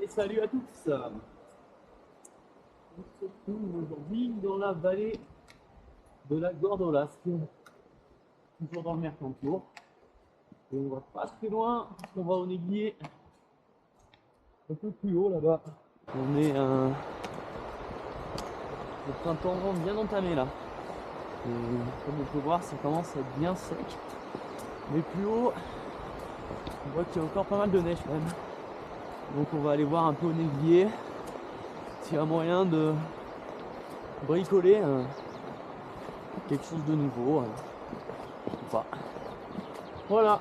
Et salut à tous. On se trouve aujourd'hui dans la vallée de la Gordolasque, toujours dans le Mercantour. Et on va pas très loin, parce qu'on va au Néglier, un peu plus haut là-bas. On est le printemps bien entamé là. Et comme on peut voir, ça commence à être bien sec. Mais plus haut, on voit qu'il y a encore pas mal de neige quand même. Donc on va aller voir un peu au Néglier s'il y a moyen de bricoler quelque chose de nouveau ou pas. Voilà.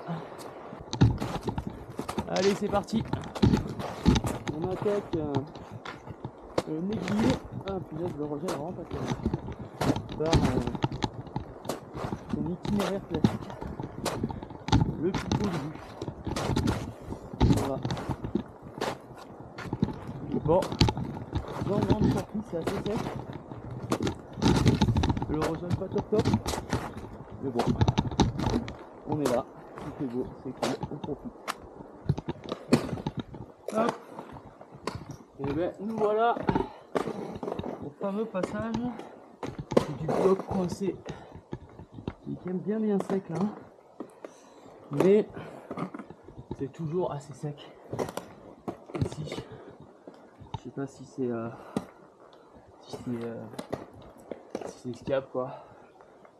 Allez, c'est parti. On attaque le Néglier. Ah punaise, le rejet est vraiment pas terrible. Par son itinéraire classique. Le Pipo du but. Voilà. Bon, dans le grande sortie, c'est assez sec. Le rejoint pas top top. Mais bon, on est là, il fait beau, c'est cool, on profite. Hop. Et ben nous voilà au fameux passage du bloc coincé. Il est quand même bien sec là. Mais c'est toujours assez sec. Ici. Je sais pas si c'est skiable quoi.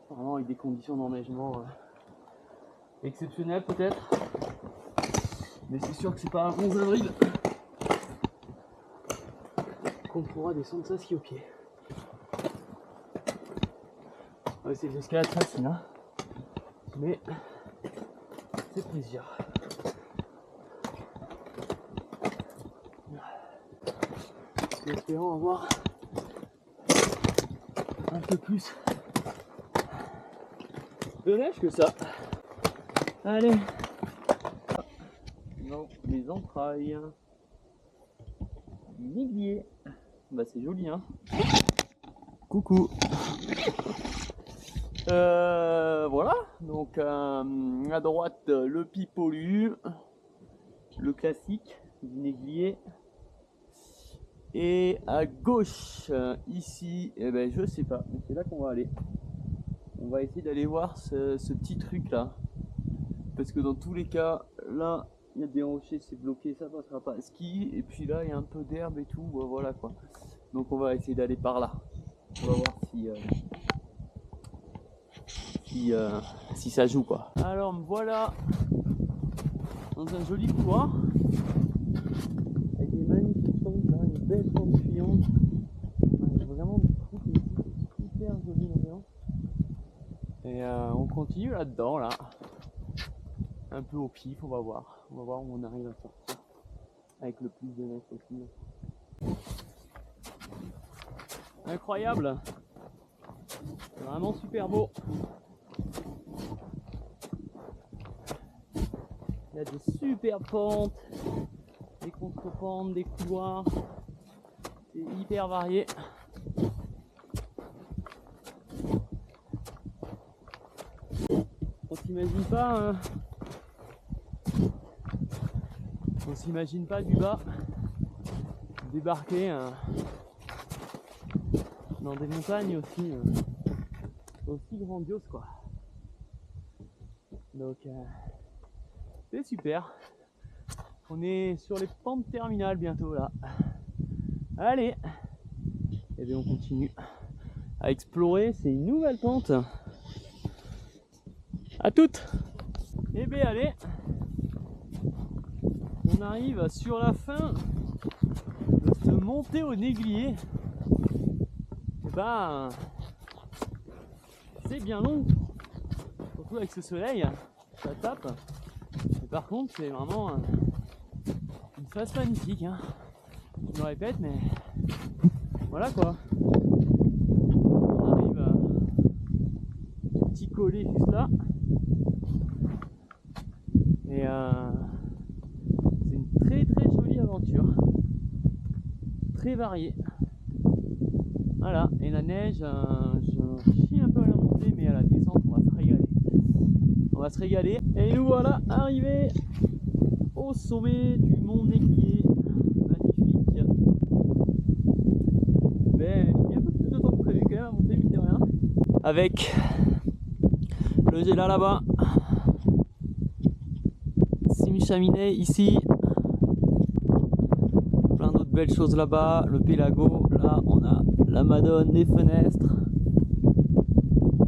Vraiment avec des conditions d'enneigement exceptionnelles peut-être. Mais c'est sûr que c'est pas un 11 avril qu'on pourra descendre ça ski au pied. Ouais, c'est de l'escalade facile hein. Mais c'est plaisir. Espérons avoir un peu plus de neige que ça. Allez. Non, les entrailles. Du Néglier. Bah c'est joli hein. Coucou. Voilà. Donc à droite le Pipolu, le classique du Néglier. Et à gauche, ici, eh ben, je sais pas, mais c'est là qu'on va aller. On va essayer d'aller voir ce petit truc là. Parce que dans tous les cas, là, il y a des rochers, c'est bloqué, ça passera pas à ski. Et puis là, il y a un peu d'herbe et tout, voilà quoi. Donc on va essayer d'aller par là. On va voir si ça joue quoi. Alors me voilà dans un joli couloir. Avec des magnifiques pentes là, une belle pente fuyante. Vraiment des trucs hyper jolis l'ambiance. Et on continue là-dedans là. Un peu au pif, on va voir. On va voir où on arrive à sortir. Avec le plus de neige possible. Incroyable. C'est vraiment super beau. Il y a des super pentes. Des contre-pentes, des couloirs. C'est hyper varié. On s'imagine pas du bas débarquer dans des montagnes aussi grandioses quoi. Donc c'est super. On est sur les pentes terminales bientôt là. Allez, et bien on continue à explorer ces nouvelles pentes. À toutes. Et bien allez, on arrive sur la fin de cette montée au Néglier. Et ben, c'est bien long, surtout avec ce soleil, ça tape. Et par contre, c'est vraiment une face magnifique. Hein. Je me répète, mais voilà quoi. On arrive à ce petit collet juste là. Et c'est une très jolie aventure. Très variée. Voilà, et la neige, je chie un peu à la montée, mais à la descente, on va se régaler. On va se régaler. Et nous voilà arrivés au sommet du mont Néglier. Magnifique. avec le Gela là-bas, Simchaminé ici, plein d'autres belles choses là-bas, le Pélago, là on a la Madone, les fenêtres,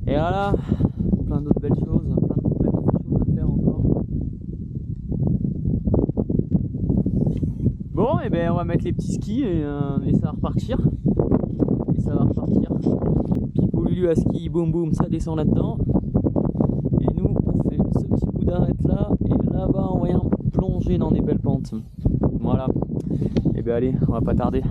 et là, plein d'autres belles choses, plein de belles choses à faire encore. Bon, et ben on va mettre les petits skis et ça va repartir. Et ça va repartir. Pipo Lulu à ski, boum boum, ça descend là-dedans. Et nous, on fait ce petit coup d'arrêt là, et là-bas, on va plonger dans des belles pentes. Voilà. Et ben allez, on va pas tarder.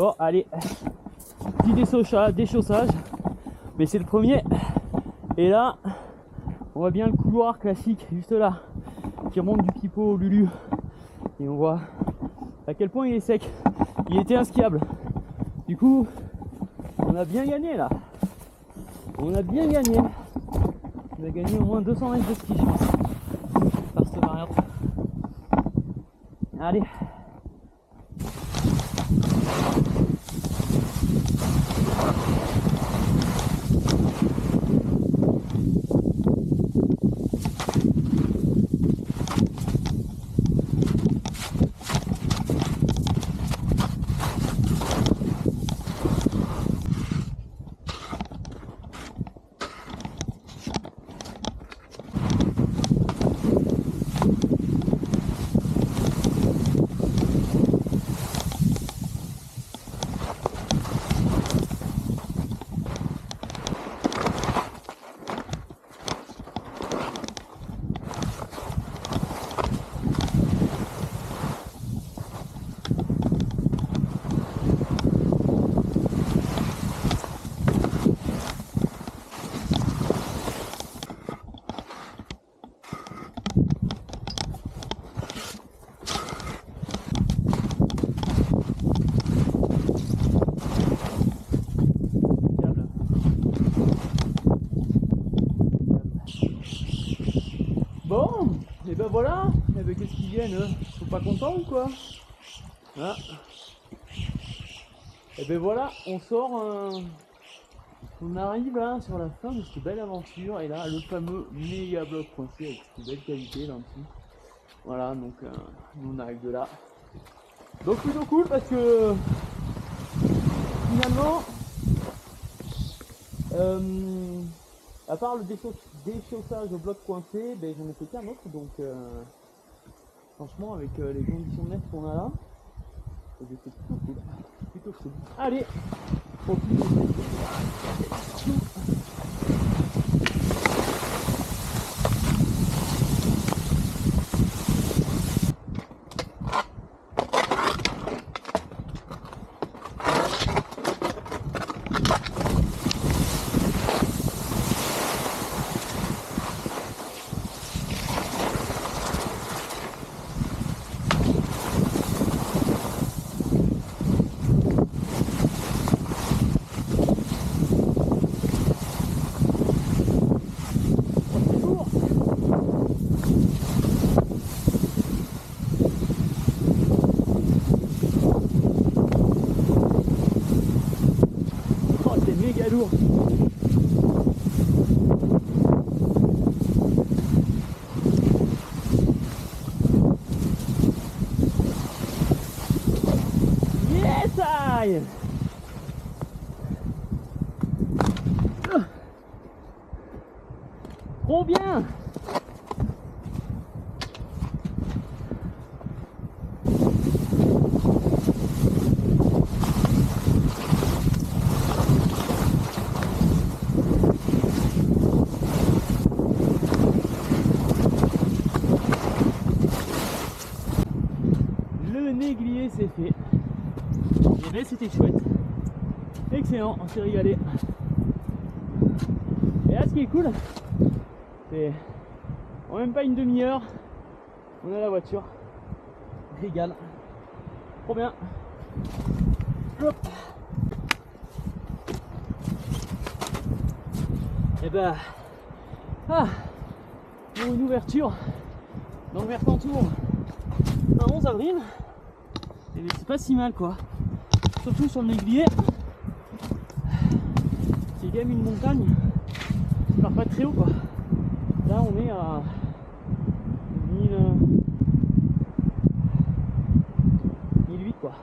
Bon, allez, petit déchaussage, mais c'est le premier. Et là, on voit bien le couloir classique, juste là, qui remonte du Pipo au Lulu. Et on voit à quel point il est sec. Il était inskiable. Du coup, on a bien gagné là. On a bien gagné. On a gagné au moins 200 mètres de ski, je pense, par cette variante. Allez. Bon, et ben voilà, et ben qu'est-ce qu'ils viennent, ils sont pas contents ou quoi? Ah. Et ben voilà, on sort, on arrive là sur la fin de cette belle aventure, et là le fameux méga bloc coincé avec cette belle qualité là en dessous. Voilà, donc nous on arrive de là. Donc plutôt cool parce que finalement, à part le déchaussage au bloc coincé, ben, j'en ai fait qu'un autre, donc franchement avec les conditions de neige qu'on a là, c'est plutôt cool, plutôt cool. Allez, profitez. Méga lourd. Yes, I. Trop bien. Néglier c'est fait. Et bien c'était chouette. Excellent, on s'est régalé. Et là ce qui est cool, c'est en même pas une demi-heure, on a la voiture. Régale. Trop bien. Hop. Et ben pour une ouverture dans le Mercantour un 11 avril. Et c'est pas si mal quoi, surtout sur le Néglier, c'est quand même une montagne qui part pas très haut quoi. Là on est à 1008 quoi,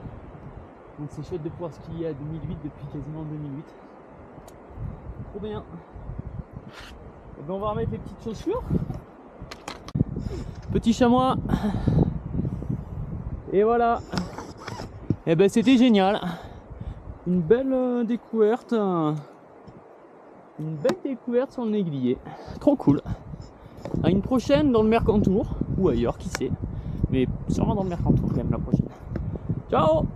donc c'est chouette de pouvoir skier à 2008 depuis quasiment 2008. Trop bien. Et ben on va remettre les petites chaussures. Petit chamois. Et voilà. Et ben c'était génial. Une belle découverte. Une belle découverte sur le Néglier. Trop cool. À une prochaine dans le Mercantour. Ou ailleurs, qui sait. Mais sûrement dans le Mercantour quand même la prochaine. Ciao!